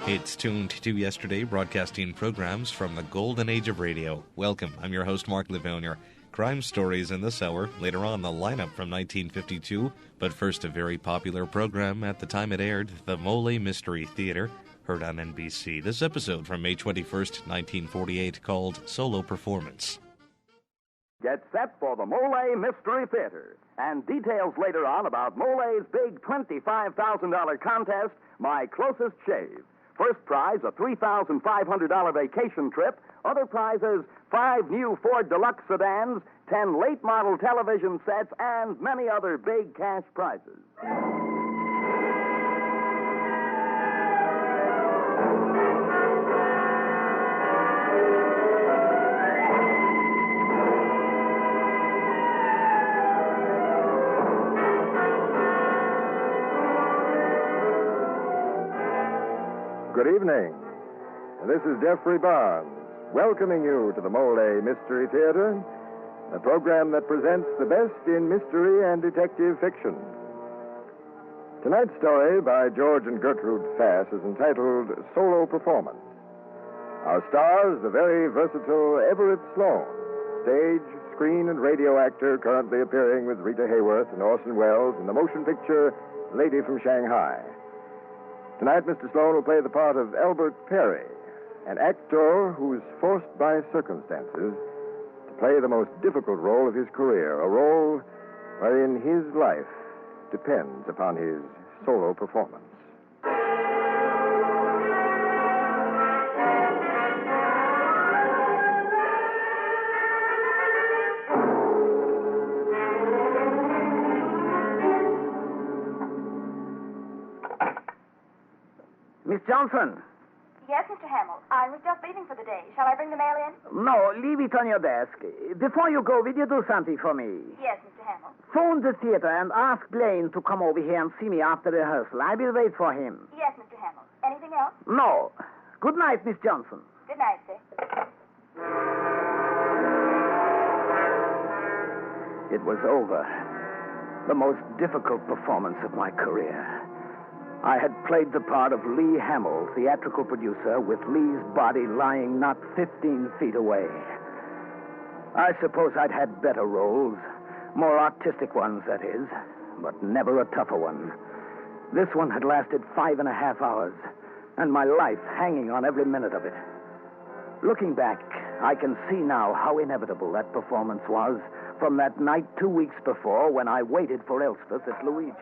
It's tuned to yesterday, broadcasting programs from the golden age of radio. Welcome, I'm your host, Mark Lavonier. Crime stories in this hour, later on the lineup from 1952, but first a very popular program at the time it aired, the Molle Mystery Theater, heard on NBC. This episode from May 21st, 1948, called Solo Performance. Get set for the Molle Mystery Theater. And details later on about Molle's big $25,000 contest, My Closest Shave. First prize, a $3,500 vacation trip. Other prizes, 5 new Ford Deluxe sedans, 10 late model television sets, and many other big cash prizes. Good evening. This is Jeffrey Barnes, welcoming you to the Molle Mystery Theater, a program that presents the best in mystery and detective fiction. Tonight's story by George and Gertrude Fass is entitled Solo Performance. Our stars, the very versatile Everett Sloane, stage, screen, and radio actor currently appearing with Rita Hayworth and Orson Welles in the motion picture Lady from Shanghai. Tonight, Mr. Sloane will play the part of Albert Perry, an actor who's forced by circumstances to play the most difficult role of his career, a role wherein his life depends upon his solo performance. Miss Johnson. Yes, Mr. Hamill. I was just leaving for the day. Shall I bring the mail in? No, leave it on your desk. Before you go, will you do something for me? Yes, Mr. Hamill. Phone the theater and ask Blaine to come over here and see me after rehearsal. I will wait for him. Yes, Mr. Hamill. Anything else? No. Good night, Miss Johnson. Good night, sir. It was over. The most difficult performance of my career. I had played the part of Lee Hamill, theatrical producer, with Lee's body lying not 15 feet away. I suppose I'd had better roles, more artistic ones, that is, but never a tougher one. This one had lasted 5.5 hours, and my life hanging on every minute of it. Looking back, I can see now how inevitable that performance was from that night 2 weeks before when I waited for Elspeth at Luigi's.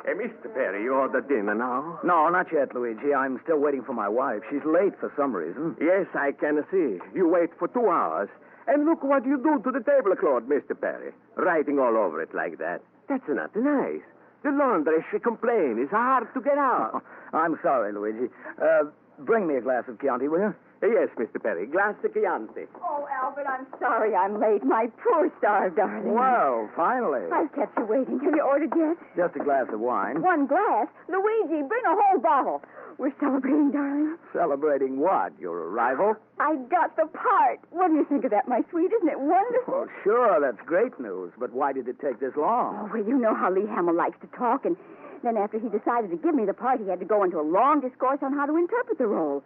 Hey, Mr. Perry, you ordered dinner now? No, not yet, Luigi. I'm still waiting for my wife. She's late for some reason. Yes, I can see. You wait for 2 hours. And look what you do to the tablecloth, Mr. Perry. Writing all over it like that. That's not nice. The laundress, she complains. It's hard to get out. I'm sorry, Luigi. Bring me a glass of Chianti, will you? Yes, Mr. Perry. Glass de Chianti. Oh, Albert, I'm sorry I'm late. My poor starved darling. Well, finally. I've kept you waiting. Have you ordered yet? Just a glass of wine. One glass? Luigi, bring a whole bottle. We're celebrating, darling. Celebrating what? Your arrival? I got the part. What do you think of that, my sweet? Isn't it wonderful? Oh, sure, that's great news. But why did it take this long? Oh, well, you know how Lee Hamill likes to talk, and then after he decided to give me the part, he had to go into a long discourse on how to interpret the role.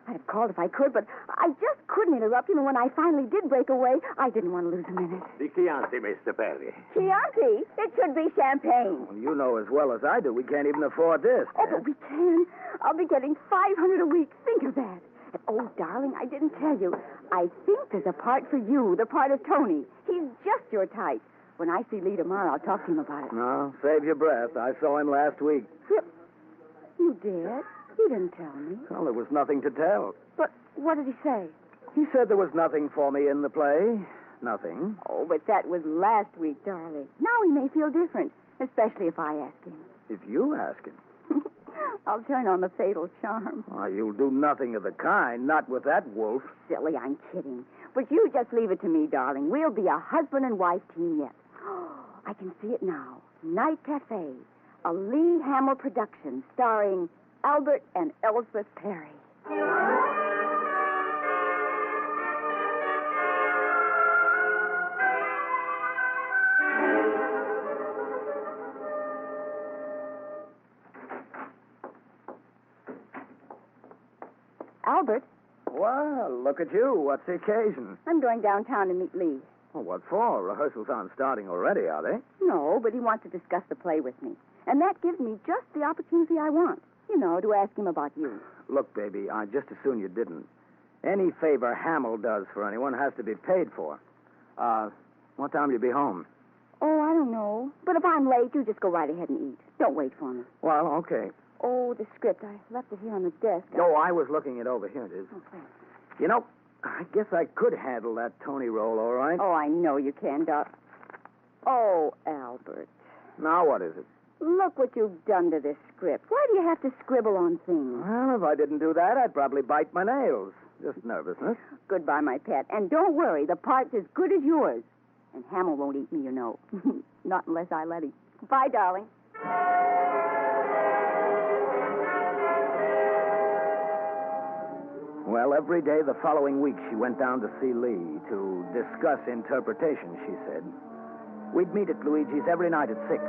I'd have called if I could, but I just couldn't interrupt him, and when I finally did break away, I didn't want to lose a minute. The Chianti, Mr. Perry. Chianti? It should be champagne. Well, you know as well as I do, we can't even afford this. Oh, but we can. I'll be getting $500 a week. Think of that. And, oh, darling, I didn't tell you. I think there's a part for you, the part of Tony. He's just your type. When I see Lee tomorrow, I'll talk to him about it. No, save your breath. I saw him last week. You did? You didn't tell me. Well, there was nothing to tell. But what did he say? He said there was nothing for me in the play. Nothing. Oh, but that was last week, darling. Now he may feel different, especially if I ask him. If you ask him. I'll turn on the fatal charm. Why, you'll do nothing of the kind. Not with that wolf. Silly, I'm kidding. But you just leave it to me, darling. We'll be a husband and wife team yet. I can see it now. Night Cafe, a Lee Hamill production starring Albert and Elspeth Perry. Albert. Well, look at you. What's the occasion? I'm going downtown to meet Lee. Well, what for? Rehearsals aren't starting already, are they? No, but he wants to discuss the play with me. And that gives me just the opportunity I want. You know, to ask him about you. Look, baby, I'd just as soon you didn't. Any favor Hamill does for anyone has to be paid for. What time will you be home? Oh, I don't know. But if I'm late, you just go right ahead and eat. Don't wait for me. Well, okay. Oh, the script. I left it here on the desk. No, I was looking it over. Here it is. Okay. You know, I guess I could handle that Tony role, all right. Oh, I know you can, Doc. Oh, Albert. Now what is it? Look what you've done to this script. Why do you have to scribble on things? Well, if I didn't do that, I'd probably bite my nails. Just nervousness. Goodbye, my pet. And don't worry, the part's as good as yours. And Hamill won't eat me, you know. Not unless I let him. Bye, darling. Well, every day the following week she went down to see Lee to discuss interpretation, she said. We'd meet at Luigi's every night at 6.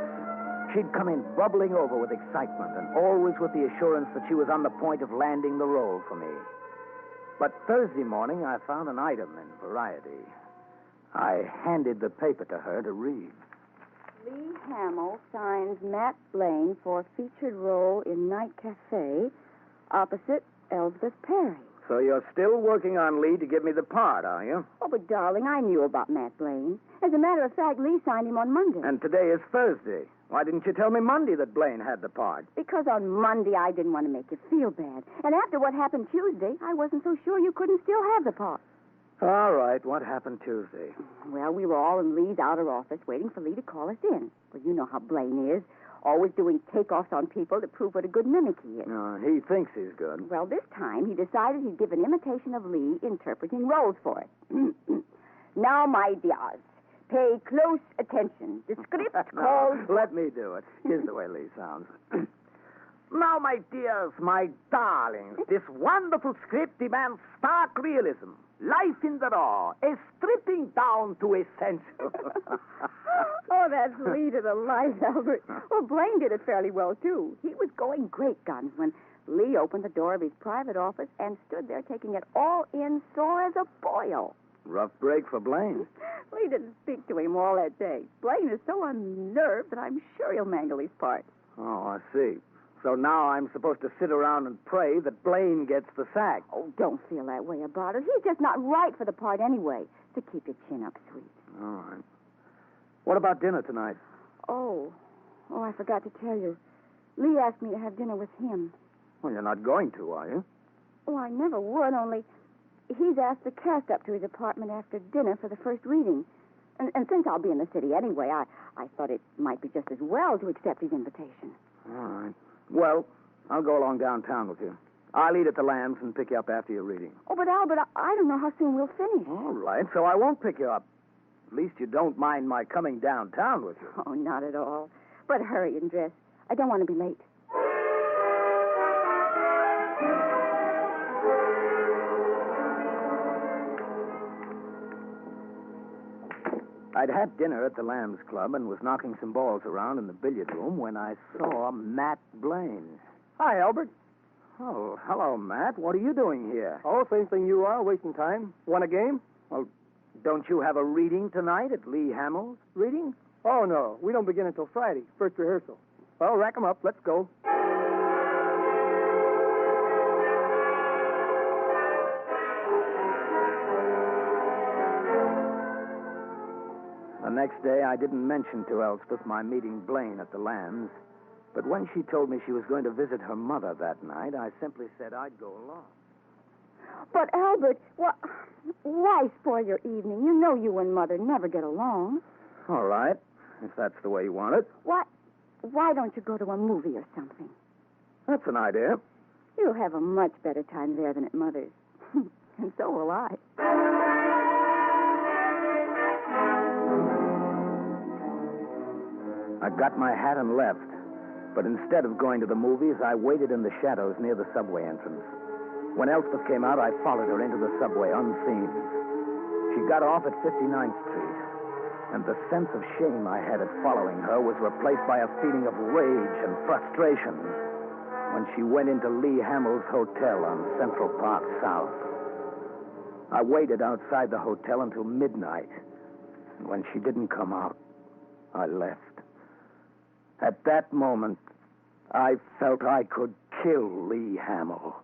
She'd come in bubbling over with excitement and always with the assurance that she was on the point of landing the role for me. But Thursday morning I found an item in Variety. I handed the paper to her to read. Lee Hamill signs Matt Blaine for featured role in Night Cafe opposite Elspeth Perry. So you're still working on Lee to give me the part, are you? Oh, but darling, I knew about Matt Blaine. As a matter of fact, Lee signed him on Monday. And today is Thursday. Why didn't you tell me Monday that Blaine had the part? Because on Monday I didn't want to make you feel bad. And after what happened Tuesday, I wasn't so sure you couldn't still have the part. All right, what happened Tuesday? Well, we were all in Lee's outer office waiting for Lee to call us in. Well, you know how Blaine is. Always doing takeoffs on people to prove what a good mimic he is. He thinks he's good. Well, this time he decided he'd give an imitation of Lee interpreting roles for it. Now, my dears, pay close attention. The script calls... Let me do it. Here's the way Lee sounds. Now, my dears, my darlings, this wonderful script demands stark realism. Life in the raw, a stripping down to essential. Oh, that's Lee to the life, Albert. Well, Blaine did it fairly well, too. He was going great guns when Lee opened the door of his private office and stood there taking it all in sore as a boil. Rough break for Blaine. Lee didn't speak to him all that day. Blaine is so unnerved that I'm sure he'll mangle his part. Oh, I see. So now I'm supposed to sit around and pray that Blaine gets the sack. Oh, don't feel that way about it. He's just not right for the part anyway. So keep your chin up, sweet. All right. What about dinner tonight? Oh, I forgot to tell you. Lee asked me to have dinner with him. Well, you're not going to, are you? Oh, I never would, only he's asked the cast up to his apartment after dinner for the first reading. And since I'll be in the city anyway, I thought it might be just as well to accept his invitation. All right. Well, I'll go along downtown with you. I'll eat at the Lambs and pick you up after your reading. Oh, but Albert, I don't know how soon we'll finish. All right, so I won't pick you up. At least you don't mind my coming downtown with you. Oh, not at all. But hurry and dress. I don't want to be late. I'd had dinner at the Lambs Club and was knocking some balls around in the billiard room when I saw Matt Blaine. Hi, Albert. Oh, hello, Matt. What are you doing here? Oh, same thing you are, wasting time. Want a game? Well, don't you have a reading tonight at Lee Hamill's? Reading? Oh, no. We don't begin until Friday, first rehearsal. Well, rack 'em up. Let's go. The next day, I didn't mention to Elspeth my meeting Blaine at the Lambs. But when she told me she was going to visit her mother that night, I simply said I'd go along. But, Albert, why spoil your evening? You know you and Mother never get along. All right, if that's the way you want it. Why don't you go to a movie or something? That's an idea. You'll have a much better time there than at Mother's. And so will I. I got my hat and left. But instead of going to the movies, I waited in the shadows near the subway entrance. When Elspeth came out, I followed her into the subway unseen. She got off at 59th Street, and the sense of shame I had at following her was replaced by a feeling of rage and frustration. when she went into Lee Hamill's hotel on Central Park South. I waited outside the hotel until midnight. And when she didn't come out, I left. At that moment, I felt I could kill Lee Hamill.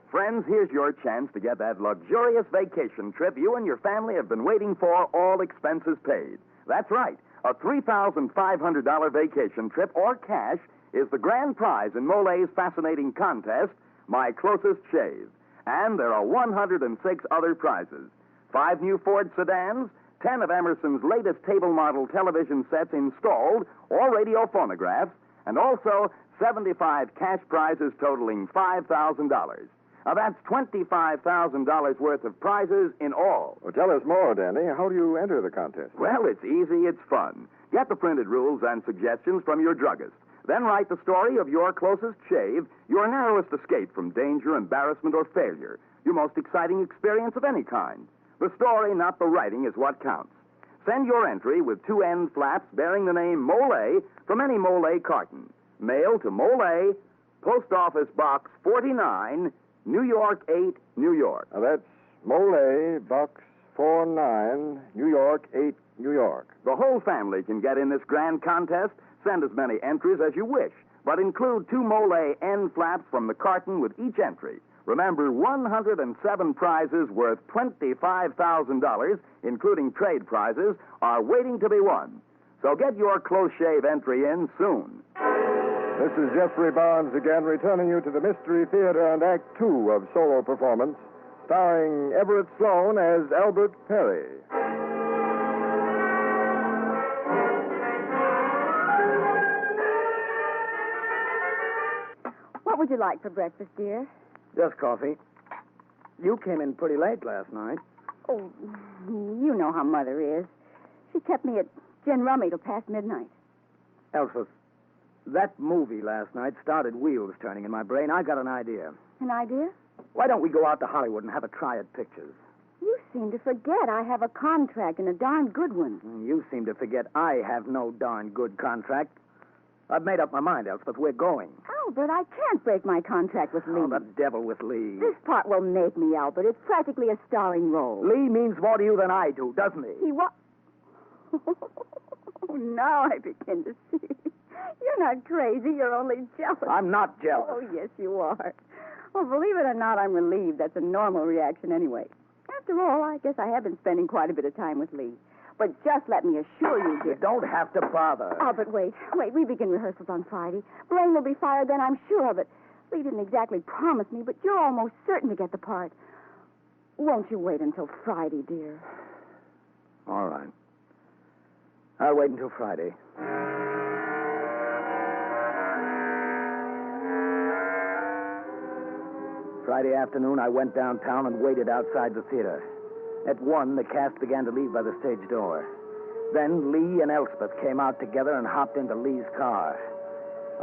Friends, here's your chance to get that luxurious vacation trip you and your family have been waiting for, all expenses paid. That's right. A $3,500 vacation trip or cash is the grand prize in Molle's fascinating contest, My Closest Shave. And there are 106 other prizes. 5 new Ford sedans, 10 of Emerson's latest table model television sets installed, or radio phonographs, and also 75 cash prizes totaling $5,000. Now, that's $25,000 worth of prizes in all. Well, tell us more, Danny. How do you enter the contest? Well, it's easy, it's fun. Get the printed rules and suggestions from your druggist. Then write the story of your closest shave, your narrowest escape from danger, embarrassment, or failure, your most exciting experience of any kind. The story, not the writing, is what counts. Send your entry with 2 end flaps bearing the name Molle from any Molle carton. Mail to Molle, Post Office Box 49, New York 8, New York. Now, that's Molle, Box 49, New York 8, New York. The whole family can get in this grand contest. Send as many entries as you wish, but include 2 Molle end flaps from the carton with each entry. Remember, 107 prizes worth $25,000, including trade prizes, are waiting to be won. So get your close shave entry in soon. This is Jeffrey Barnes again, returning you to the Mystery Theater and Act 2 of Solo Performance, starring Everett Sloane as Albert Perry. What would you like for breakfast, dear? Just coffee. You came in pretty late last night. Oh, you know how Mother is. She kept me at gin rummy till past midnight. Elspeth, that movie last night started wheels turning in my brain. I got an idea. An idea? Why don't we go out to Hollywood and have a try at pictures? You seem to forget I have a contract and a darn good one. You seem to forget I have no darn good contract. I've made up my mind, Elspeth. We're going. Albert, I can't break my contract with Lee. Oh, the devil with Lee. This part will make me, Albert. It's practically a starring role. Lee means more to you than I do, doesn't he? He what? Oh, now I begin to see. You're not crazy. You're only jealous. I'm not jealous. Oh, yes, you are. Well, believe it or not, I'm relieved. That's a normal reaction anyway. After all, I guess I have been spending quite a bit of time with Lee. But just let me assure you, dear. You don't have to bother. Albert, wait. We begin rehearsals on Friday. Blaine will be fired then, I'm sure of it. Lee didn't exactly promise me, but you're almost certain to get the part. Won't you wait until Friday, dear? All right. I'll wait until Friday. Friday afternoon, I went downtown and waited outside the theater. At 1, the cast began to leave by the stage door. Then Lee and Elspeth came out together and hopped into Lee's car.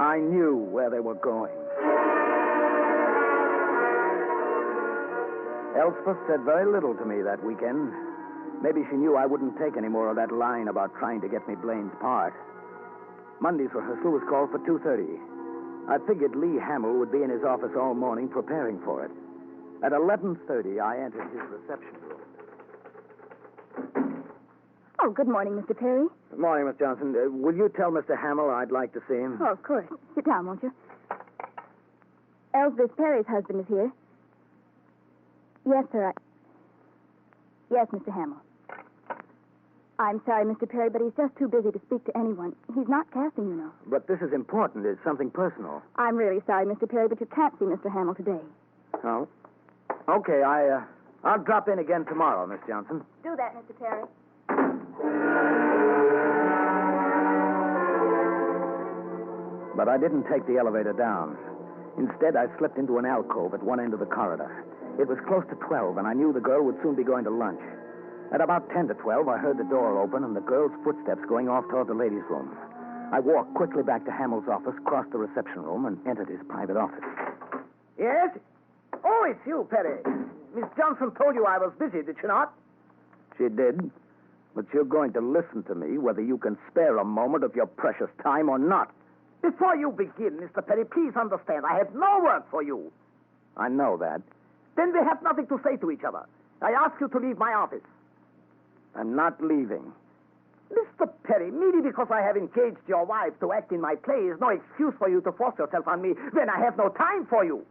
I knew where they were going. Elspeth said very little to me that weekend. Maybe she knew I wouldn't take any more of that line about trying to get me Blaine's part. Monday's rehearsal was called for 2:30. I figured Lee Hamill would be in his office all morning preparing for it. At 11:30, I entered his reception room. Oh, good morning, Mr. Perry. Good morning, Miss Johnson. Will you tell Mr. Hamill I'd like to see him? Oh, of course. Sit down, won't you? Elspeth Perry's husband is here. Yes, sir. Yes, Mr. Hamill. I'm sorry, Mr. Perry, but he's just too busy to speak to anyone. He's not casting, you know. But this is important. It's something personal. I'm really sorry, Mr. Perry, but you can't see Mr. Hamill today. Oh? Okay, I'll drop in again tomorrow, Miss Johnson. Do that, Mr. Perry. But I didn't take the elevator down. Instead, I slipped into an alcove at one end of the corridor. It was close to 12, and I knew the girl would soon be going to lunch. At about 10 to 12, I heard the door open and the girl's footsteps going off toward the ladies' room. I walked quickly back to Hamill's office, crossed the reception room, and entered his private office. Yes? Oh, it's you, Perry. Miss Johnson told you I was busy, did she not? She did. But you're going to listen to me whether you can spare a moment of your precious time or not. Before you begin, Mr. Perry, please understand, I have no work for you. I know that. Then we have nothing to say to each other. I ask you to leave my office. I'm not leaving. Mr. Perry, merely because I have engaged your wife to act in my play is no excuse for you to force yourself on me when I have no time for you.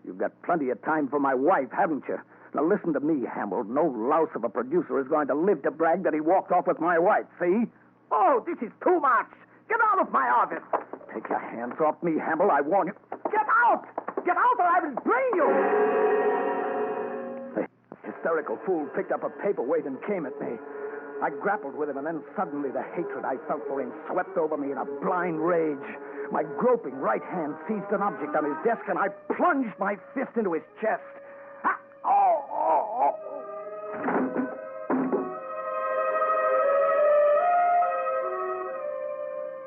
You've got plenty of time for my wife, haven't you? Now listen to me, Hamill. No louse of a producer is going to live to brag that he walked off with my wife, see? Oh, this is too much. Get out of my office. Take your hands off me, Hamill, I warn you. Get out! Get out or I will brain you! The hysterical fool picked up a paperweight and came at me. I grappled with him, and then suddenly the hatred I felt for him swept over me in a blind rage. My groping right hand seized an object on his desk, and I plunged my fist into his chest. Ah! Oh!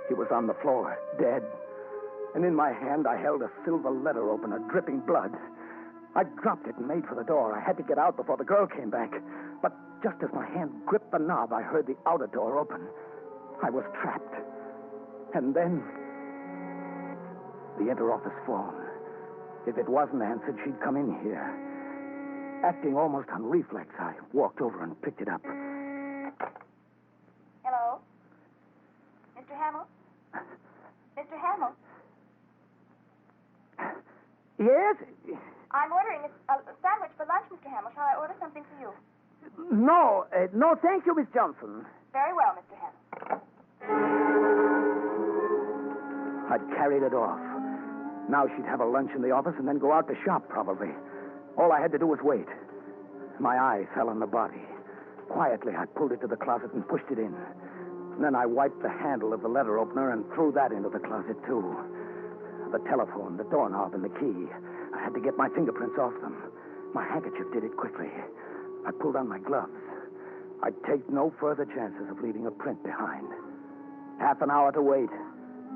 He was on the floor, dead. And in my hand, I held a silver letter opener, dripping blood. I dropped it and made for the door. I had to get out before the girl came back. But just as my hand gripped the knob, I heard the outer door open. I was trapped. And then the inter-office phone. If it wasn't answered, she'd come in here. Acting almost on reflex, I walked over and picked it up. Hello? Mr. Hamill? Mr. Hamill? Yes? I'm ordering a sandwich for lunch, Mr. Hamill. Shall I order something for you? No, thank you, Miss Johnson. Very well, Mr. Hamill. I'd carried it off. Now she'd have a lunch in the office and then go out to shop, probably. All I had to do was wait. My eye fell on the body. Quietly, I pulled it to the closet and pushed it in. Then I wiped the handle of the letter opener and threw that into the closet, too. The telephone, the doorknob, and the key. I had to get my fingerprints off them. My handkerchief did it quickly. I pulled on my gloves. I'd take no further chances of leaving a print behind. Half an hour to wait,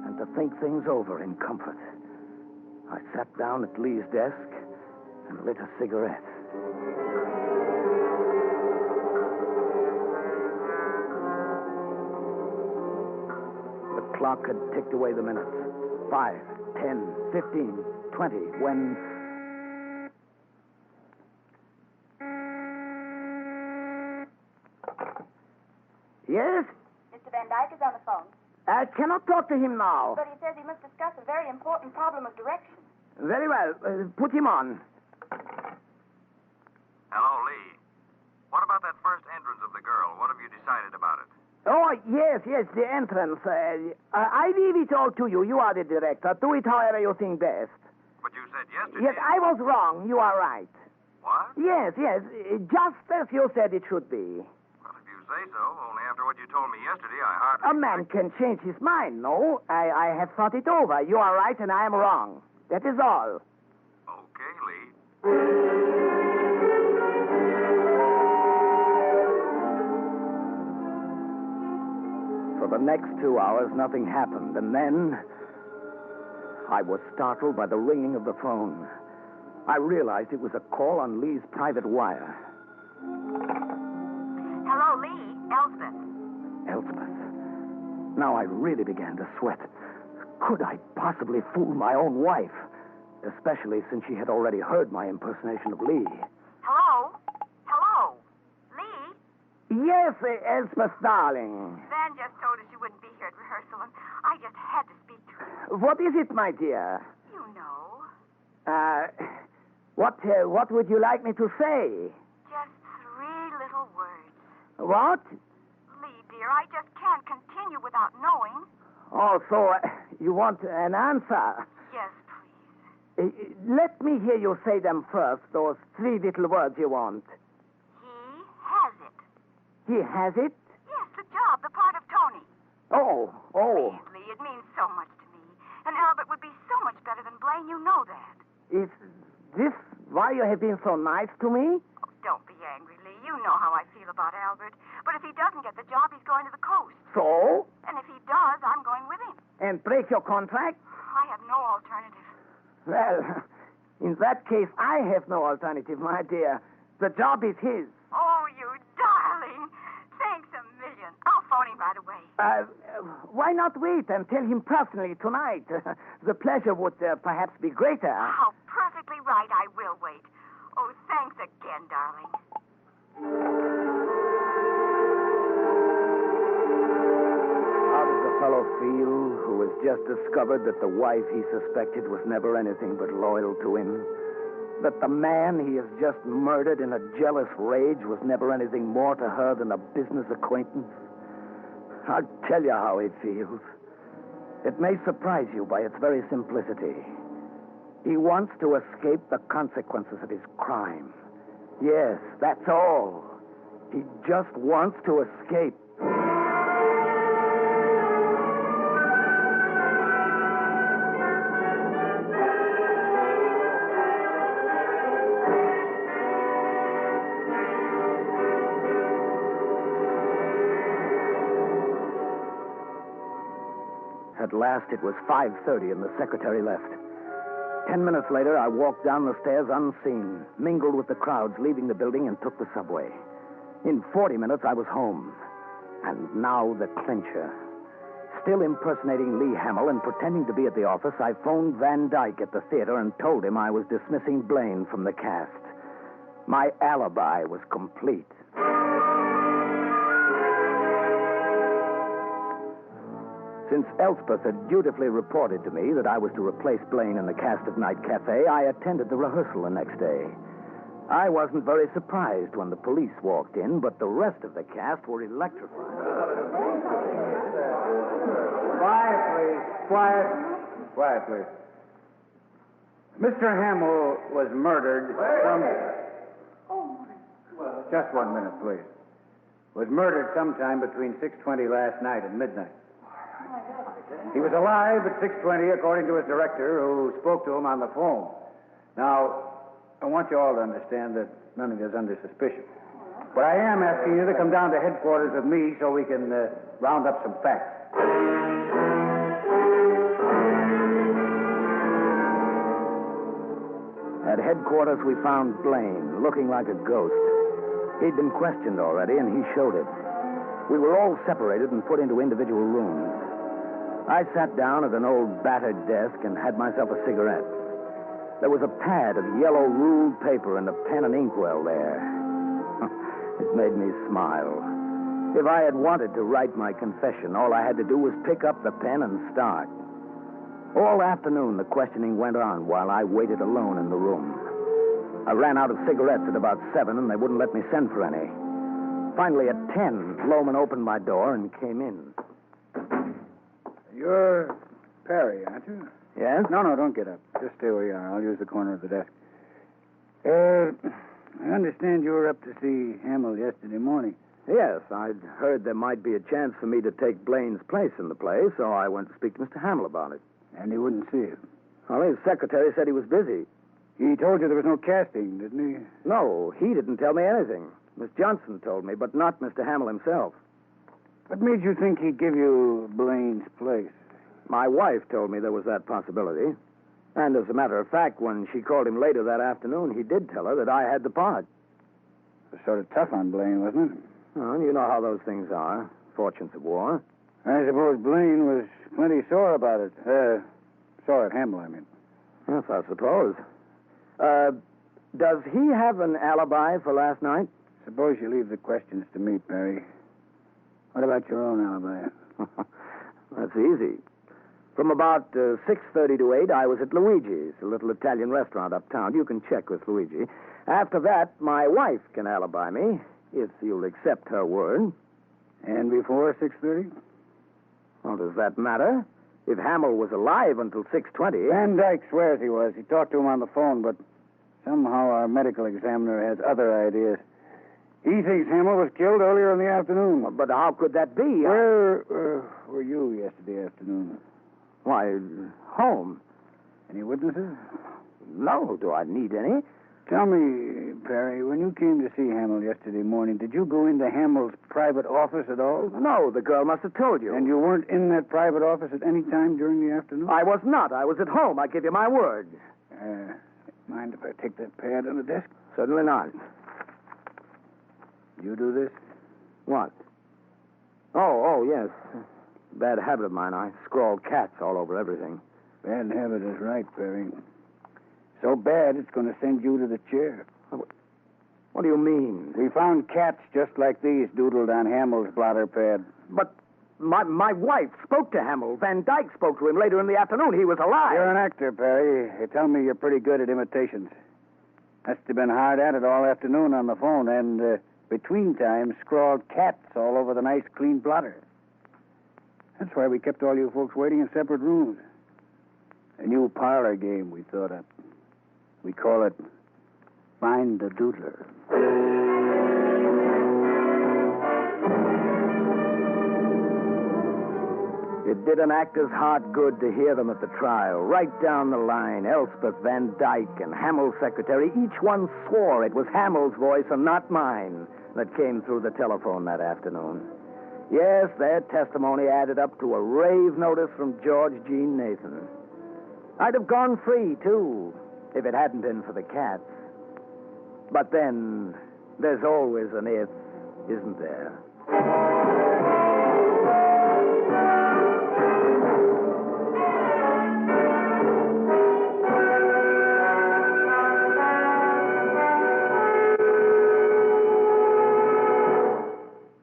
and to think things over in comfort. I sat down at Lee's desk and lit a cigarette. The clock had ticked away the minutes. 5, 10, 15, 20, when... Yes? Mr. Van Dyke is on the phone. I cannot talk to him now. But he says he must discuss a very important problem of direction. Very well. Put him on. Hello, Lee. What about that first entrance of the girl? What have you decided about it? Oh, yes, the entrance. I leave it all to you. You are the director. Do it however you think best. But you said yesterday... Yes, I was wrong. You are right. What? Yes. Just as you said it should be. Well, if you say so, only after what you told me yesterday, I hardly... A man can change his mind, no? I have thought it over. You are right and I am wrong. That is all. Okay, Lee. For the next 2 hours, nothing happened. And then I was startled by the ringing of the phone. I realized it was a call on Lee's private wire. Hello, Lee. Elspeth. Elspeth. Now I really began to sweat. Could I possibly fool my own wife? Especially since she had already heard my impersonation of Lee. Hello? Hello? Lee? Yes, Elspeth, darling. Van just told us you wouldn't be here at rehearsal, and I just had to speak to you. What is it, my dear? You know. What would you like me to say? Just 3 little words. What? Lee, dear, I just can't continue without knowing. Oh, so you want an answer? Yes, please. Let me hear you say them first, those 3 little words you want. He has it. He has it? Yes, the job, the part of Tony. Oh. Please, Lee, it means so much to me. And Albert would be so much better than Blaine, you know that. Is this why you have been so nice to me? Oh, don't be angry, Lee. You know how I feel about Albert. But if he doesn't get the job, he's going to the coast. So? And if he does, I'm going with him. And break your contract? I have no alternative. Well, In that case, I have no alternative, my dear. The job is his. Oh, you darling. Thanks a million. I'll phone him right away. Why not wait and tell him personally tonight? The pleasure would perhaps be greater. Oh, perfectly right. I will wait. Oh, thanks again, darling. How does the fellow feel who has just discovered that the wife he suspected was never anything but loyal to him? That the man he has just murdered in a jealous rage was never anything more to her than a business acquaintance? I'll tell you how it feels. It may surprise you by its very simplicity. He wants to escape the consequences of his crime. Yes, that's all. He just wants to escape. At last, it was 5:30 and the secretary left. 10 minutes later, I walked down the stairs unseen, mingled with the crowds leaving the building, and took the subway. In 40 minutes, I was home. And now the clincher. Still impersonating Lee Hamill and pretending to be at the office, I phoned Van Dyke at the theater and told him I was dismissing Blaine from the cast. My alibi was complete. Since Elspeth had dutifully reported to me that I was to replace Blaine in the cast of Night Cafe, I attended the rehearsal the next day. I wasn't very surprised when the police walked in, but the rest of the cast were electrified. Quiet, please. Quiet. Quiet, please. Mr. Hamill was murdered Just 1 minute, please. Was murdered sometime between 6:20 last night and midnight. He was alive at 6:20, according to his director, who spoke to him on the phone. Now, I want you all to understand that none of you is under suspicion. But I am asking you to come down to headquarters with me so we can round up some facts. At headquarters, we found Blaine, looking like a ghost. He'd been questioned already, and he showed it. We were all separated and put into individual rooms. I sat down at an old battered desk and had myself a cigarette. There was a pad of yellow ruled paper and a pen and inkwell there. It made me smile. If I had wanted to write my confession, all I had to do was pick up the pen and start. All afternoon, the questioning went on while I waited alone in the room. I ran out of cigarettes at about 7, and they wouldn't let me send for any. Finally, at 10, Loman opened my door and came in. You're Perry, aren't you? Yes? No, don't get up. Just stay where you are. I'll use the corner of the desk. I understand you were up to see Hamill yesterday morning. Yes, I'd heard there might be a chance for me to take Blaine's place in the play, so I went to speak to Mr. Hamill about it. And he wouldn't see you? Well, his secretary said he was busy. He told you there was no casting, didn't he? No, he didn't tell me anything. Miss Johnson told me, but not Mr. Hamill himself. What made you think he'd give you Blaine's place? My wife told me there was that possibility. And as a matter of fact, when she called him later that afternoon, he did tell her that I had the part. It was sort of tough on Blaine, wasn't it? Well, you know how those things are. Fortunes of war. I suppose Blaine was plenty sore about it. Sore at Hamill, I mean. Yes, I suppose. Does he have an alibi for last night? Suppose you leave the questions to me, Perry. What about your own alibi? That's easy. From about 6:30 to 8, I was at Luigi's, a little Italian restaurant uptown. You can check with Luigi. After that, my wife can alibi me, if you'll accept her word. And before 6:30? Well, does that matter? If Hamill was alive until 6:20... Van Dyke swears he was. He talked to him on the phone, but somehow our medical examiner has other ideas. He thinks Hamill was killed earlier in the afternoon. Well, but how could that be? Where were you yesterday afternoon? Why, home. Any witnesses? No. Do I need any? Tell me, Perry, when you came to see Hamill yesterday morning, did you go into Hamill's private office at all? No, the girl must have told you. And you weren't in that private office at any time during the afternoon? I was not. I was at home. I give you my word. Mind if I take that pad on the desk? Certainly not. You do this? What? Oh, yes. Bad habit of mine. I scrawl cats all over everything. Bad habit is right, Perry. So bad, it's going to send you to the chair. What do you mean? We found cats just like these doodled on Hamill's blotter pad. But my wife spoke to Hamill. Van Dyke spoke to him later in the afternoon. He was alive. You're an actor, Perry. They tell me you're pretty good at imitations. Must have been hard at it all afternoon on the phone, and between times scrawled cats all over the nice, clean blotter. That's why we kept all you folks waiting in separate rooms. A new parlor game we thought up. We call it Find the Doodler. It did an actor's heart good to hear them at the trial. Right down the line, Elspeth, Van Dyke, and Hamill's secretary, each one swore it was Hamill's voice and not mine that came through the telephone that afternoon. Yes, their testimony added up to a rave notice from George Jean Nathan. I'd have gone free, too, if it hadn't been for the cats. But then, there's always an if, isn't there?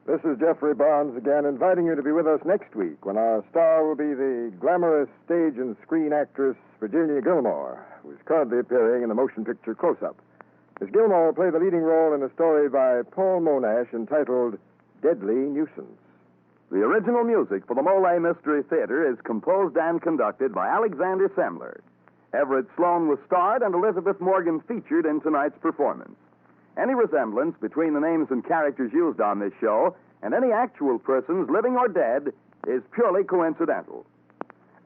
This is Jeffrey Barnes again, inviting you to be with us next week when our star will be the glamorous stage and screen actress Virginia Gilmore, who is currently appearing in the motion picture Close-Up. Miss Gilmore will play the leading role in a story by Paul Monash entitled Deadly Nuisance. The original music for the Molle Mystery Theater is composed and conducted by Alexander Semler. Everett Sloan was starred and Elizabeth Morgan featured in tonight's performance. Any resemblance between the names and characters used on this show and any actual persons, living or dead, is purely coincidental.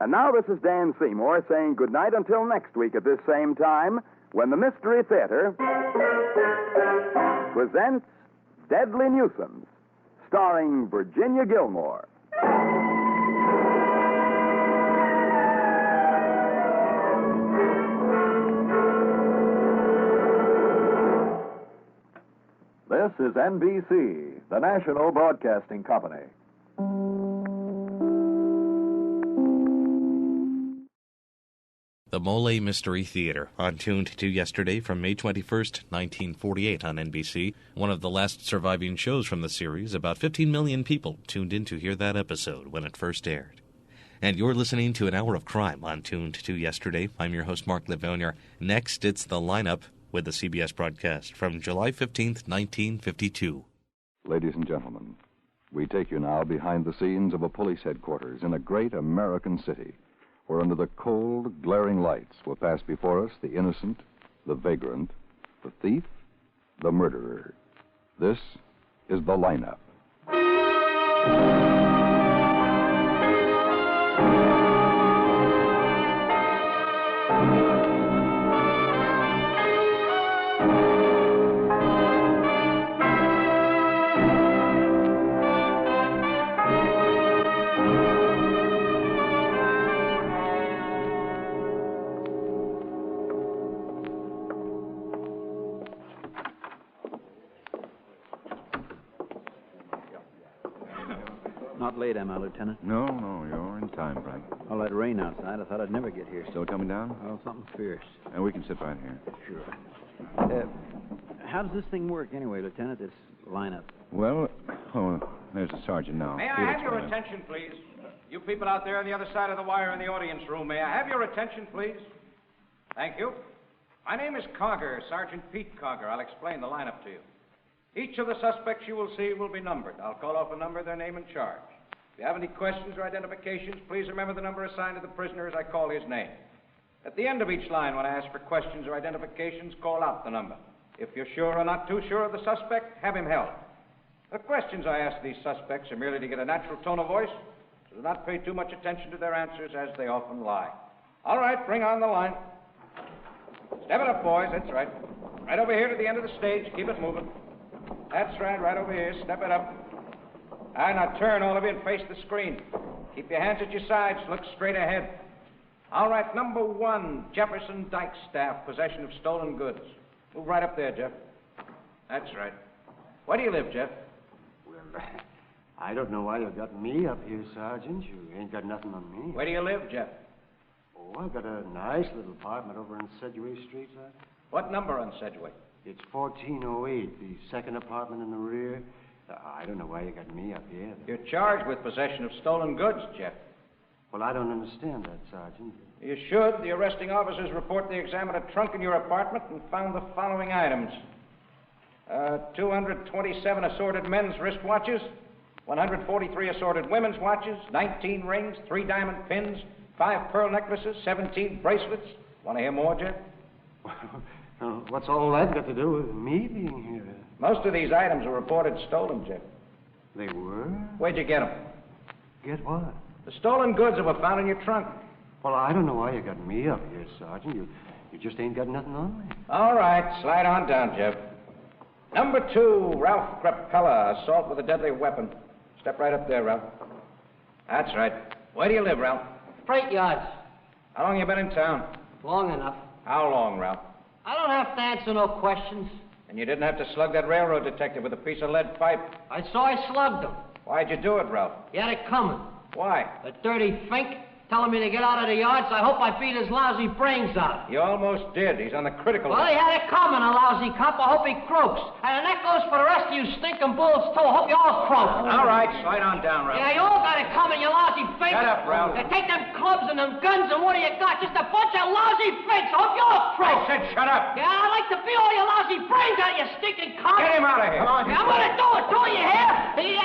And now this is Dan Seymour saying goodnight until next week at this same time when the Mystery Theater presents Deadly Nuisance, starring Virginia Gilmore. This is NBC, the National Broadcasting Company. The Molle Mystery Theater, on Tuned to Yesterday from May 21st, 1948 on NBC, one of the last surviving shows from the series. About 15 million people tuned in to hear that episode when it first aired. And you're listening to an hour of crime on Tuned to Yesterday. I'm your host, Mark Lavonier. Next, it's The Lineup with the CBS broadcast from July 15th, 1952. Ladies and gentlemen, we take you now behind the scenes of a police headquarters in a great American city, where under the cold, glaring lights will pass before us the innocent, the vagrant, the thief, the murderer. This is The Lineup. Not late, am I, Lieutenant? No, you're in time, Frank. All that rain outside, I thought I'd never get here. Still coming down? Oh, something fierce. And we can sit right here. Sure. How does this thing work anyway, Lieutenant, this lineup? Well, there's the sergeant now. May I have your attention, please? You people out there on the other side of the wire in the audience room, may I have your attention, please? Thank you. My name is Cogger, Sergeant Pete Cogger. I'll explain the lineup to you. Each of the suspects you will see will be numbered. I'll call off a number, their name, and charge. If you have any questions or identifications, please remember the number assigned to the prisoner as I call his name. At the end of each line, when I ask for questions or identifications, call out the number. If you're sure or not too sure of the suspect, have him held. The questions I ask these suspects are merely to get a natural tone of voice, so do not pay too much attention to their answers, as they often lie. All right, bring on the line. Step it up, boys. That's right. Right over here to the end of the stage. Keep it moving. That's right over here. Step it up. All right, now turn, all of you, and face the screen. Keep your hands at your sides. Look straight ahead. All right, number 1, Jefferson Dykestaff, possession of stolen goods. Move right up there, Jeff. That's right. Where do you live, Jeff? Well, I don't know why you got me up here, Sergeant. You ain't got nothing on me. Where do you live, Jeff? Oh, I've got a nice little apartment over on Sedgway Street, Sergeant. What number on Sedgway? It's 1408, the second apartment in the rear. I don't know why you got me up here. You're charged with possession of stolen goods, Jeff. Well, I don't understand that, Sergeant. You should. The arresting officers report they examined a trunk in your apartment and found the following items. 227 assorted men's wristwatches, 143 assorted women's watches, 19 rings, 3 diamond pins, 5 pearl necklaces, 17 bracelets. Want to hear more, Jeff? What's all that got to do with me being here? Most of these items were reported stolen, Jeff. They were? Where'd you get them? Get what? The stolen goods that were found in your trunk. Well, I don't know why you got me up here, Sergeant. You just ain't got nothing on me. All right, slide on down, Jeff. Number 2, Ralph Crapella, assault with a deadly weapon. Step right up there, Ralph. That's right. Where do you live, Ralph? Freight yards. How long you been in town? Long enough. How long, Ralph? I don't have to answer no questions. And you didn't have to slug that railroad detective with a piece of lead pipe. I saw I slugged him. Why'd you do it, Ralph? He had it coming. Why? The dirty fink telling me to get out of the yards. I hope I beat his lousy brains out. You almost did. He's on the critical Well, list. he had it coming, a lousy cop. I hope he croaks. And that goes for the rest of you stinking bulls, too. I hope you all croak. All right, slide on down, Ralph. Yeah, you all got it coming, you lousy fink. Shut up, Ralph. Take them clubs and them guns, and what do you got? Just a bunch of lousy finks. I hope you all croak. I said shut up. Yeah, I'd like to feel all your lousy brains out, you stinking cop. Get him out of here. Come on, yeah, I'm going to do it, too, you hear?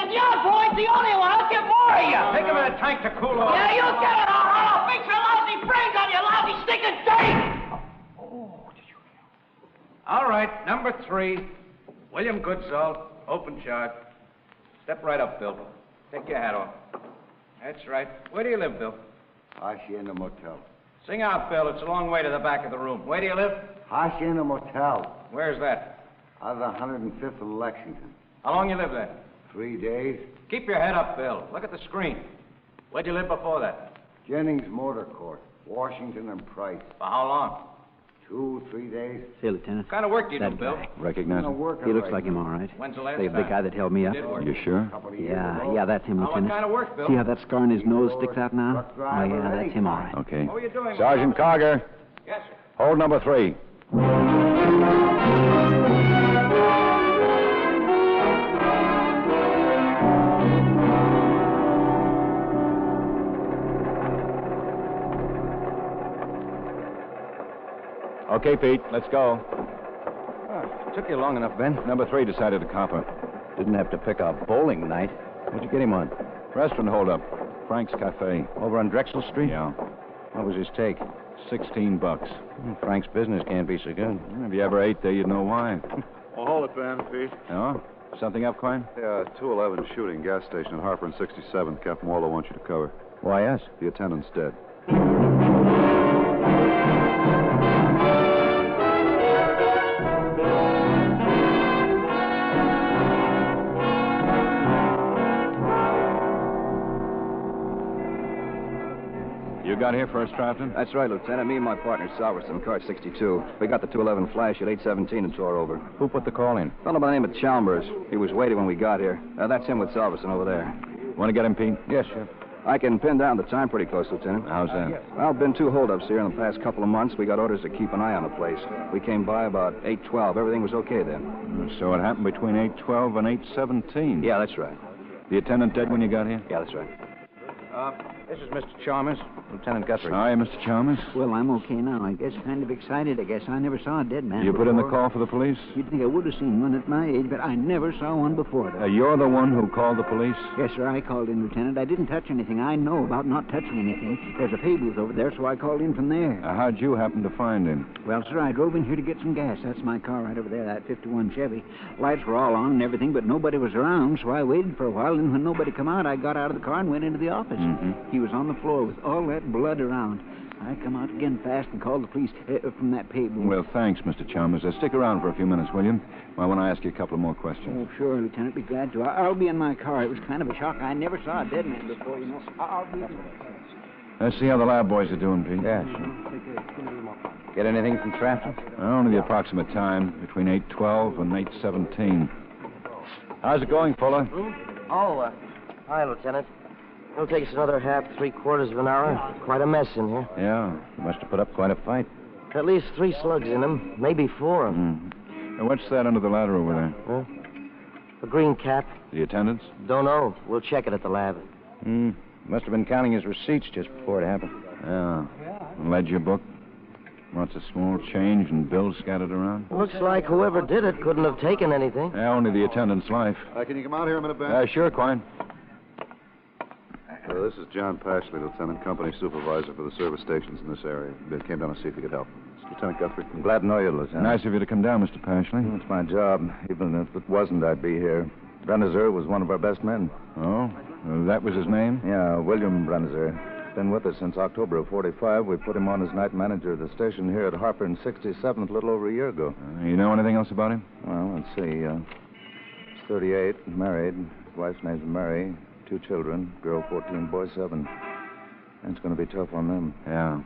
And your boy's the only one. I'll get more of you. Take him in the tank to cool off. Yeah, you get it, all right. I'll fix your lousy brains on you lousy stinking dirt. All right, number 3, William Goodsall, open charge. Step right up, Bill. Take your hat off. That's right. Where do you live, Bill? Hacienda Motel. Sing out, Bill. It's a long way to the back of the room. Where do you live? Hacienda Motel. Where's that? Out of the 105th of Lexington. How long you live there? 3 days. Keep your head up, Bill. Look at the screen. Where'd you live before that? Jennings Motor Court, Washington and Price. For how long? 2, 3 days. Say, Lieutenant. What kind of work do you do, That Bill? guy. Recognize him? He looks like him, all right. When's the last The time? guy that held me up. Did work. You sure? Yeah, that's him, What Lieutenant. kind of work, Bill? See how that scar on his nose sticks out now? Oh, yeah, that's him, all right. Okay. What were you doing? Sergeant Carger, Yes, sir. hold number 3. Okay, Pete, let's go. Took you long enough, Ben. Number 3 decided to copper. Didn't have to pick a bowling night. What'd you get him on? Restaurant holdup. Frank's Cafe. Over on Drexel Street? Yeah. What was his take? $16. Frank's business can't be so good. If you ever ate there, you'd know why. Well, hold it, Ben, Pete. Oh? Something up, Quine? Yeah, 211 shooting, gas station at Harper and 67th. Captain Molle wants you to cover. Why us? The attendant's dead. You got here first, Trafton? That's right, Lieutenant. Me and my partner, Salverson, car 62. We got the 211 flash at 8:17 and tore over. Who put the call in? A fellow by the name of Chalmers. He was waiting when we got here. That's him with Salverson over there. Want to get him, Pete? Yes, sir. I can pin down the time pretty close, Lieutenant. How's that? Well, been 2 holdups here in the past couple of months. We got orders to keep an eye on the place. We came by about 8:12. Everything was okay then. So it happened between 8:12 and 8:17. Yeah, that's right. The attendant dead when you got here? Yeah, that's right. This is Mr. Chalmers, Lieutenant Guthrie. Hi, Mr. Chalmers. Well, I'm okay now. I guess kind of excited, I guess. I never saw a dead man You put in the before. call for the police? You'd think I would have seen one at my age, but I never saw one before that. You're the one who called the police? Yes, sir, I called in, Lieutenant. I didn't touch anything. I know about not touching anything. There's a pay booth over there, so I called in from there. How'd you happen to find him? Well, sir, I drove in here to get some gas. That's my car right over there, that 51 Chevy. Lights were all on and everything, but nobody was around, so I waited for a while, and when nobody come out, I got out of the car and went into the office. He was on the floor with all that blood around. I come out again fast and called the police from that pay booth. Well, thanks, Mr. Chalmers. Stick around for a few minutes, will you? I want to ask you a couple of more questions. Oh, sure, Lieutenant. Be glad to. I'll be in my car. It was kind of a shock. I never saw a dead man before, you know. I'll be in my car. Let's see how the lab boys are doing, Pete. Yeah, sure. Get anything from traffic? Only the approximate time, between 8:12 and 8:17. How's it going, Fuller? Oh, hi, Lieutenant. It'll take us another half, 3/4 of an hour. Quite a mess in here. Yeah, you must have put up quite a fight. At least 3 slugs in them, maybe 4. And what's that under the ladder over there? Huh? A green cap. The attendants? Don't know. We'll check it at the lab. Must have been counting his receipts just before it happened. Yeah. Ledger book? Lots of small change and bills scattered around? Looks like whoever did it couldn't have taken anything. Yeah, only the attendant's life. Can you come out here a minute, Ben? Sure, Quine. This is John Pashley, Lieutenant, company supervisor for the service stations in this area. They came down to see if you could help. It's Lieutenant Guthrie. I'm glad to know you, Lieutenant. Nice of you to come down, Mr. Pashley. It's my job. Even if it wasn't, I'd be here. Brennizer was one of our best men. Oh? That was his name? Yeah, William Brennizer. Been with us since October of 45. We put him on as night manager of the station here at Harper in 67th a little over a year ago. You know anything else about him? Well, let's see. He's 38, married. His wife's name's Mary. 2 children, girl 14, boy 7. And it's going to be tough on them. Yeah.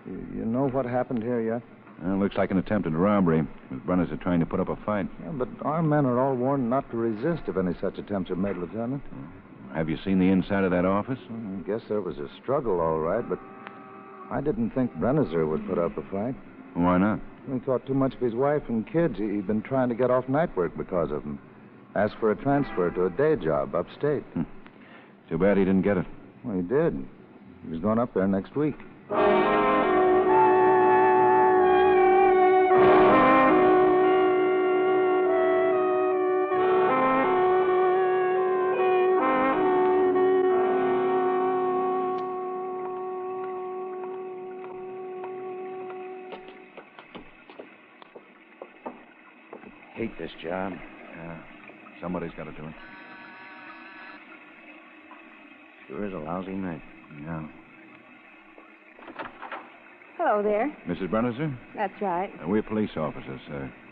You know what happened here yet? Looks like an attempted robbery. The Brenners are trying to put up a fight. Yeah, but our men are all warned not to resist if any such attempts are made, Lieutenant. Have you seen the inside of that office? I guess there was a struggle, all right, but I didn't think Brennizer would put up a fight. Why not? He thought too much of his wife and kids. He'd been trying to get off night work because of them. Asked for a transfer to a day job upstate. Too bad he didn't get it. Well, he did. He was going up there next week. Hate this job. Yeah. Somebody's got to do it. Sure is a lousy night. Yeah. Hello there. Mrs. Brennizer? That's right. We're police officers.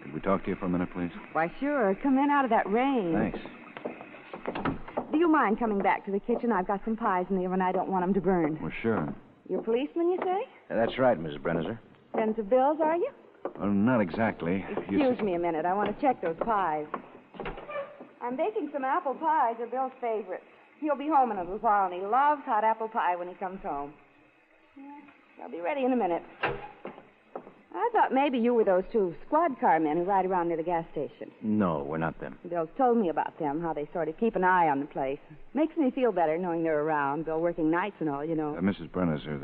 Could we talk to you for a minute, please? Why, sure. Come in out of that rain. Thanks. Do you mind coming back to the kitchen? I've got some pies in the oven. I don't want them to burn. Well, sure. You're a policeman, you say? That's right, Mrs. Brennizer. Sends of bills, are you? Well, not exactly. Excuse me a minute. I want to check those pies. I'm baking some apple pies. They're Bill's favorites. He'll be home in a little while, and he loves hot apple pie when he comes home. Yeah, I'll be ready in a minute. I thought maybe you were those 2 squad car men who ride around near the gas station. No, we're not them. Bill's told me about them, how they sort of keep an eye on the place. Makes me feel better knowing they're around. Bill working nights and all, you know. Mrs. Brennizer,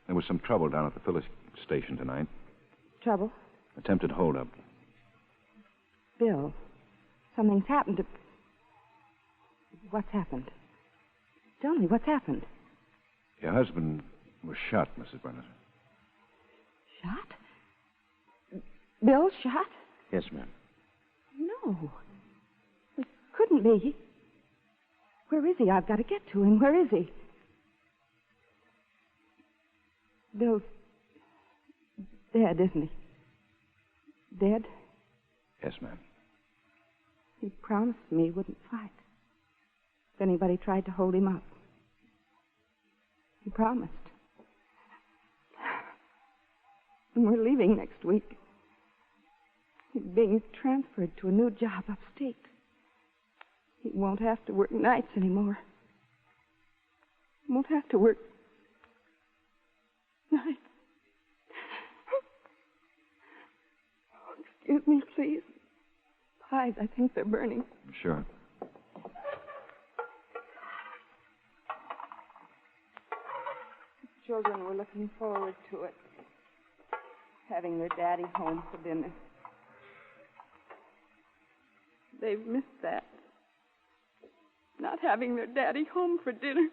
there was some trouble down at the filling station tonight. Trouble? Attempted holdup. Bill, something's happened to... What's happened? Tell me, what's happened? Your husband was shot, Mrs. Brennizer. Shot? Bill shot? Yes, ma'am. No. It couldn't be. Where is he? I've got to get to him. Where is he? Bill's dead, isn't he? Dead? Yes, ma'am. He promised me he wouldn't fight if anybody tried to hold him up. He promised. And we're leaving next week. He's being transferred to a new job upstate. He won't have to work nights anymore. He won't have to work nights. Oh, excuse me, please. Pies, I think they're burning. Sure. The children were looking forward to it. Having their daddy home for dinner. They've missed that. Not having their daddy home for dinner.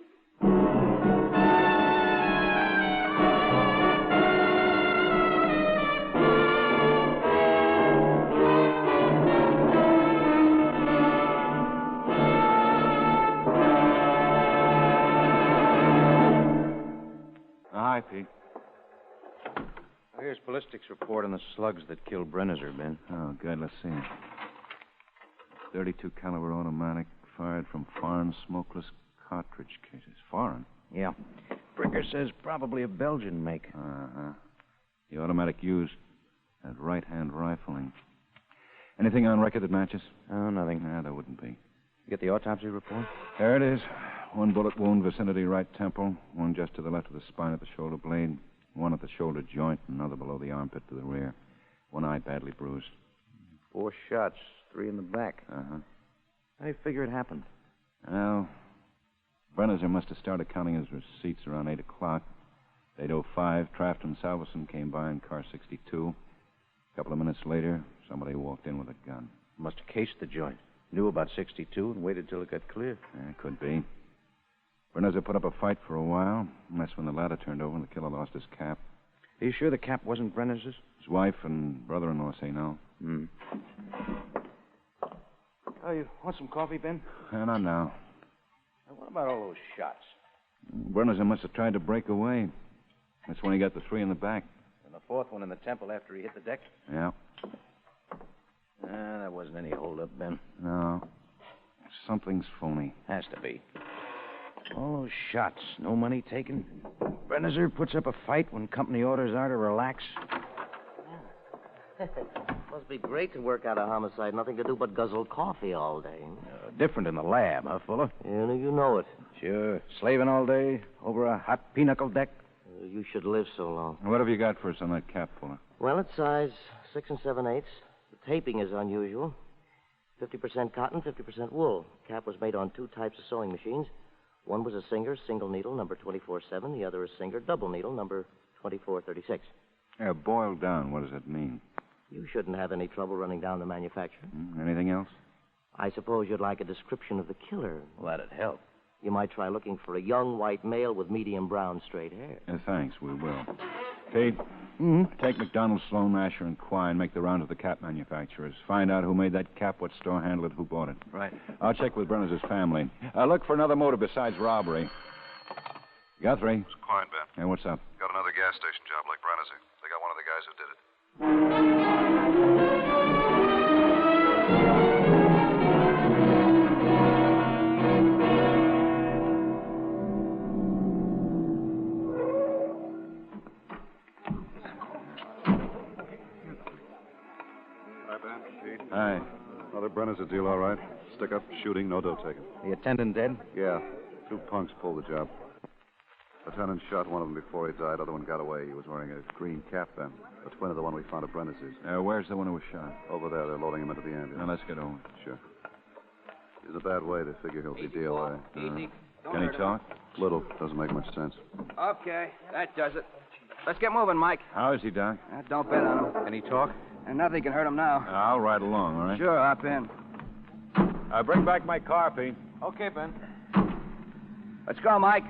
Hi, Pete. Here's ballistics report on the slugs that killed Brennizer, Ben. Oh, good. Let's see. 32 caliber automatic fired from foreign smokeless cartridge cases. Foreign? Yeah. Springer says probably a Belgian make. Uh-huh. The automatic used. That right-hand rifling. Anything on record that matches? Oh, nothing. Nah, there wouldn't be. You get the autopsy report? There it is. One bullet wound, vicinity right temple. One just to the left of the spine at the shoulder blade. One at the shoulder joint. Another below the armpit to the rear. One eye badly bruised. 4 shots, 3 in the back. Uh-huh. How do you figure it happened? Well, Brennizer must have started counting his receipts around 8 o'clock. At 8:05, Traft and Salverson came by in car 62. A couple of minutes later, somebody walked in with a gun. Must have cased the joint. Knew about 62 and waited till it got clear. Yeah, could be. Brennizer put up a fight for a while, and that's when the ladder turned over and the killer lost his cap. Are you sure the cap wasn't Brennizer's? His wife and brother-in-law say no. Oh, you want some coffee, Ben? Not now. What about all those shots? Brennizer must have tried to break away. That's when he got the 3 in the back. And the 4th one in the temple after he hit the deck? Yeah. That wasn't any hold-up, Ben. No. Something's phony. Has to be. All those shots, no money taken. Brennizer puts up a fight when company orders are to relax. Must be great to work out a homicide. Nothing to do but guzzle coffee all day. Different in the lab, huh, Fuller? You know it. Sure. Slaving all day over a hot pinochle deck. You should live so long. What have you got for us on that cap, Fuller? Well, it's size 6 7/8. The taping is unusual. 50% cotton, 50% wool. Cap was made on 2 types of sewing machines. One was a Singer single needle, number 24/7. The other a Singer double needle, number 24/36. Yeah, boiled down. What does that mean? You shouldn't have any trouble running down the manufacturer. Anything else? I suppose you'd like a description of the killer. Well, that'd help. You might try looking for a young white male with medium brown straight hair. Thanks, we will. Kate, take McDonald, Sloan, Asher, and Quine, make the round of the cap manufacturers. Find out who made that cap, what store handled it, who bought it. Right. I'll check with Brennizer's family. Look for another motive besides robbery. Guthrie. It's Quine, Ben. Hey, what's up? Got another gas station job like Brennizer. They got one of the guys who did it. Hi, Ben. Pete. Hi. Another Brennizer deal, all right. Stick up, shooting, no dough taken. The attendant dead? Yeah. 2 punks pulled the job. Lieutenant shot one of them before he died. Other one got away. He was wearing a green cap then. A twin of the one we found at Brennizer's. Where's the one who was shot? Over there. They're loading him into the ambulance. Now, let's get over. Sure. He's in a bad way. They figure he'll be DOA. Easy. Can he talk? Little. Doesn't make much sense. Okay, that does it. Let's get moving, Mike. How is he, Doc? Don't bet on him. Can he talk? And nothing can hurt him now. I'll ride along, all right? Sure, hop in. Bring back my car, Pete. Okay, Ben. Let's go, Mike.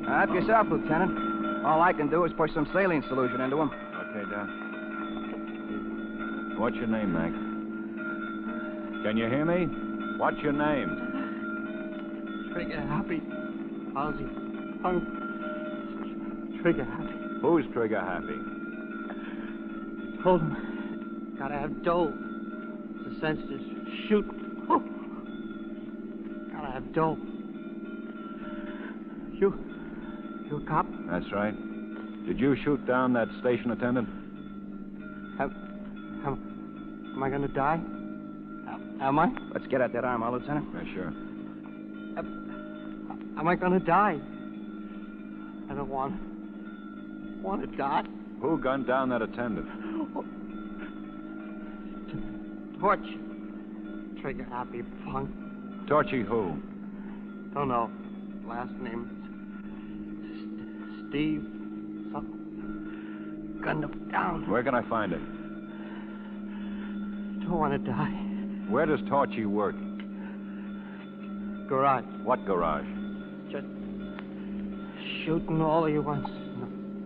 Help yourself, Lieutenant. All I can do is push some saline solution into him. Okay, Doc. What's your name, Mac? Can you hear me? What's your name? Trigger Happy. Ozzy. Trigger Happy. Who's Trigger Happy? Told him. Gotta have dough. The sense to shoot. Oh. Gotta have dough. You a cop? That's right. Did you shoot down that station attendant? Am I gonna die? Am I? Let's get at that arm, huh, Lieutenant? Yeah, sure. Am I gonna die? I don't want to die. Who gunned down that attendant? Torch. Trigger Happy punk. Torchy who? Don't know. Last name Steve. Something. Gunned him down. Where can I find him? Don't want to die. Where does Torchy work? Garage. What garage? Just shooting all he wants.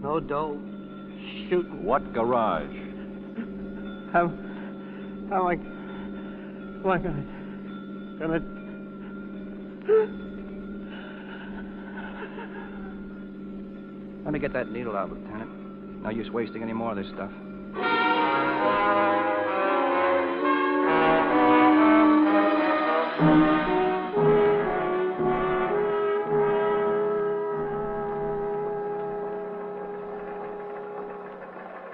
No dough. Shooting. What garage? How am I gonna Let me get that needle out, Lieutenant. No use wasting any more of this stuff.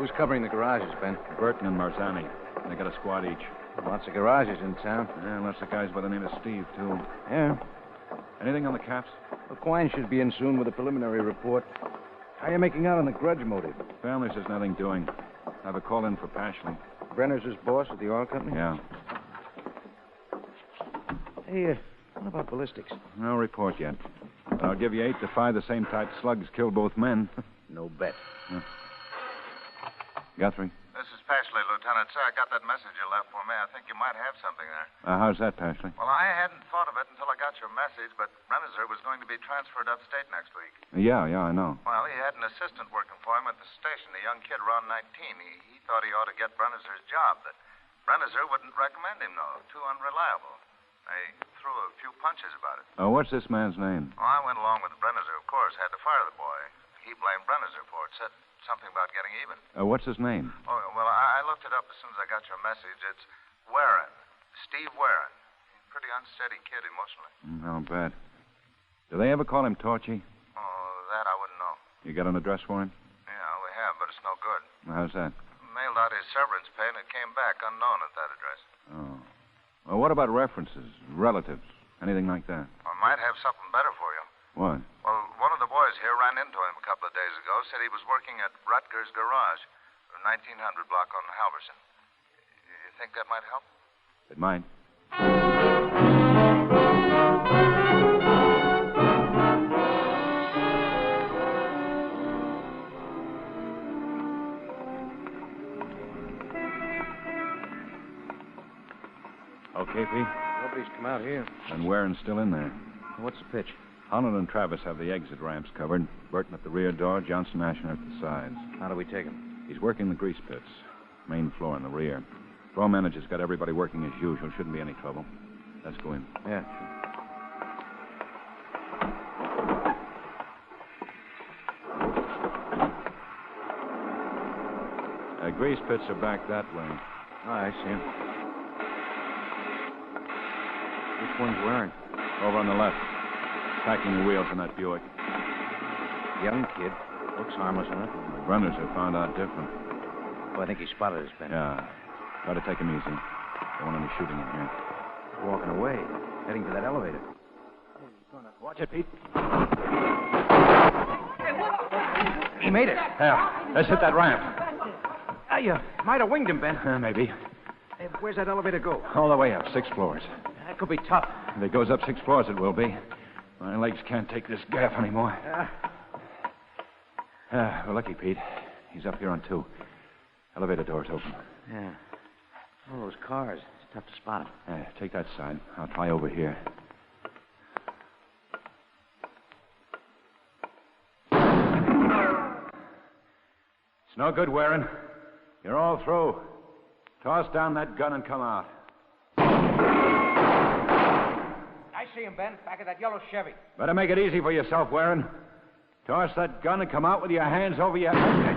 Who's covering the garages, Ben? Burton and Marzani. They got a squad each. Lots of garages in town. Yeah, lots of guys by the name of Steve, too. Yeah. Anything on the caps? Well, Quine should be in soon with a preliminary report. How are you making out on the grudge motive? Family says nothing doing. I have a call in for Pashley. Brenner's his boss at the oil company? Yeah. Hey, what about ballistics? No report yet. But I'll give you 8 to 5 the same type slugs killed both men. No bet. Yeah. Guthrie? This is Pashley, Lieutenant. Sir, I got that message you left for me. I think you might have something there. How's that, Pashley? Well, I hadn't thought of it until I got your message, but Brennizer was going to be transferred upstate next week. Yeah, I know. Well, he had an assistant working for him at the station, a young kid around 19. He thought he ought to get Brennizer's job, but Brennizer wouldn't recommend him, though. Too unreliable. They threw a few punches about it. What's this man's name? Well, I went along with Brennizer, of course. Had to fire the boy. He blamed Brennizer for it. Said something about getting even. What's his name? Oh, well, I looked it up as soon as I got your message. It's Warren. Steve Warren. Pretty unsteady kid emotionally. How bad. Do they ever call him Torchy? Oh, that I wouldn't know. You got an address for him? Yeah, we have, but it's no good. How's that? Mailed out his severance pay, and it came back unknown at that address. Oh. Well, what about references, relatives, anything like that? I might have something better for you. What? Well, one of the boys here ran into him a couple of days ago, said he was working at Rutger's Garage, 1900 block on Halverson. You think that might help? It might. Okay, Pete? Nobody's come out here. And Warren's still in there. What's the pitch? Holland and Travis have the exit ramps covered. Burton at the rear door, Johnson Ashner at the sides. How do we take him? He's working the grease pits. Main floor in the rear. Floor manager's got everybody working as usual. Shouldn't be any trouble. Let's go in. Yeah. Grease pits are back that way. Oh, I see him. Which one's Warren? Over on the left. Packing the wheels in that Buick. Young kid. Looks harmless enough. The runners have found out different. Oh, I think he spotted us, Ben. Yeah. Try to take him easy. Don't want any shooting in here. Walking away. Heading for that elevator. Watch it, Pete. He made it. Yeah. Let's hit that ramp. You might have winged him, Ben. Maybe. Hey, where's that elevator go? All the way up, 6 floors. That could be tough. If it goes up 6 floors, it will be. My legs can't take this gaff anymore. We're lucky, Pete. He's up here on 2. Elevator door's open. Yeah. All those cars. It's tough to spot them. Take that side. I'll try over here. It's no good, Warren. You're all through. Toss down that gun and come out. I see him, Ben. Back of that yellow Chevy. Better make it easy for yourself, Warren. Toss that gun and come out with your hands over your head.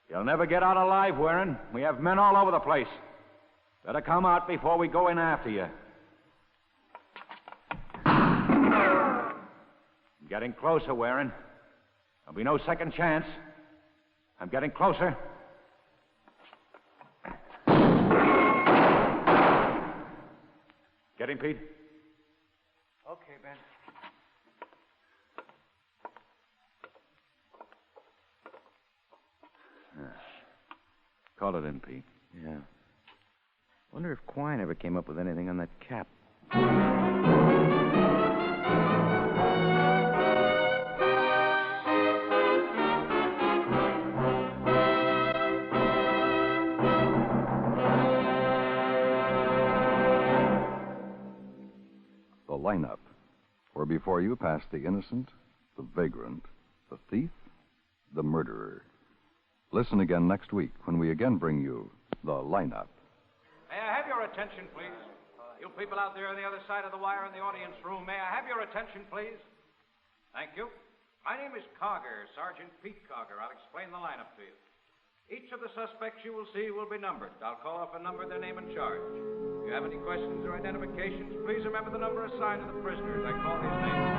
You'll never get out alive, Warren. We have men all over the place. Better come out before we go in after you. Getting closer, Warren. There'll be no second chance. I'm getting closer. Get him, Pete? Okay, Ben. Call it in, Pete. Yeah. Wonder if Quine ever came up with anything on that cap. The lineup, where before you pass the innocent, the vagrant, the thief, the murderer. Listen again next week when we again bring you the lineup. May I have your attention, please? You people out there on the other side of the wire in the audience room, may I have your attention, please? Thank you. My name is Cogger, Sergeant Pete Cogger. I'll explain the lineup to you. Each of the suspects you will see will be numbered. I'll call off a number, their name, and charge. If you have any questions or identifications, please remember the number assigned to the prisoners. I call these names.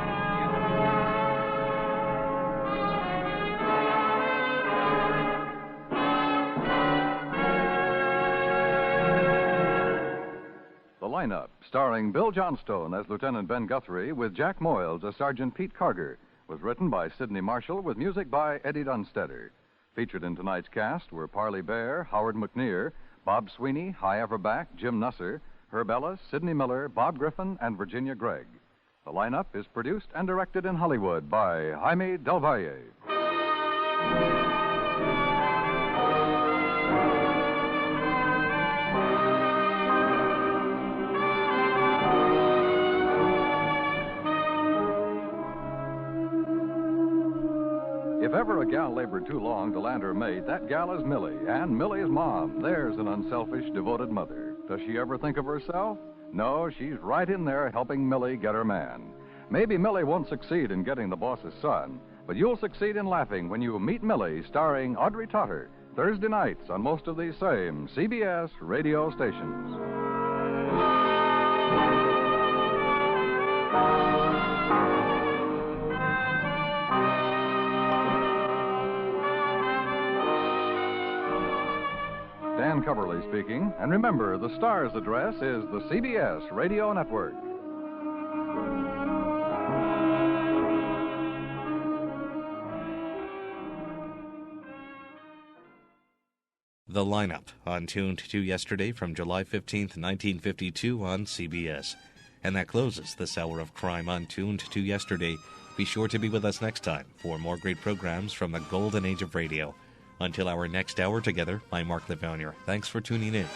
Lineup, starring Bill Johnstone as Lieutenant Ben Guthrie with Jack Moyles as Sergeant Pete Carger, was written by Sidney Marshall with music by Eddie Dunstetter. Featured in tonight's cast were Parley Bear, Howard McNear, Bob Sweeney, High Everback, Jim Nusser, Herb Ellis, Sidney Miller, Bob Griffin, and Virginia Gregg. The Lineup is produced and directed in Hollywood by Jaime Del Valle. If ever a gal labored too long to land her mate, that gal is Millie, and Millie's mom. There's an unselfish, devoted mother. Does she ever think of herself? No, she's right in there helping Millie get her man. Maybe Millie won't succeed in getting the boss's son, but you'll succeed in laughing when you meet Millie, starring Audrey Totter, Thursday nights on most of these same CBS radio stations. Dan Coverly speaking, and remember, the star's address is the CBS Radio Network. The Lineup, on Tuned to Yesterday from July 15th, 1952 on CBS. And that closes this hour of crime on Tuned to Yesterday. Be sure to be with us next time for more great programs from the golden age of radio. Until our next hour together, I'm Mark Lavonier. Thanks for tuning in.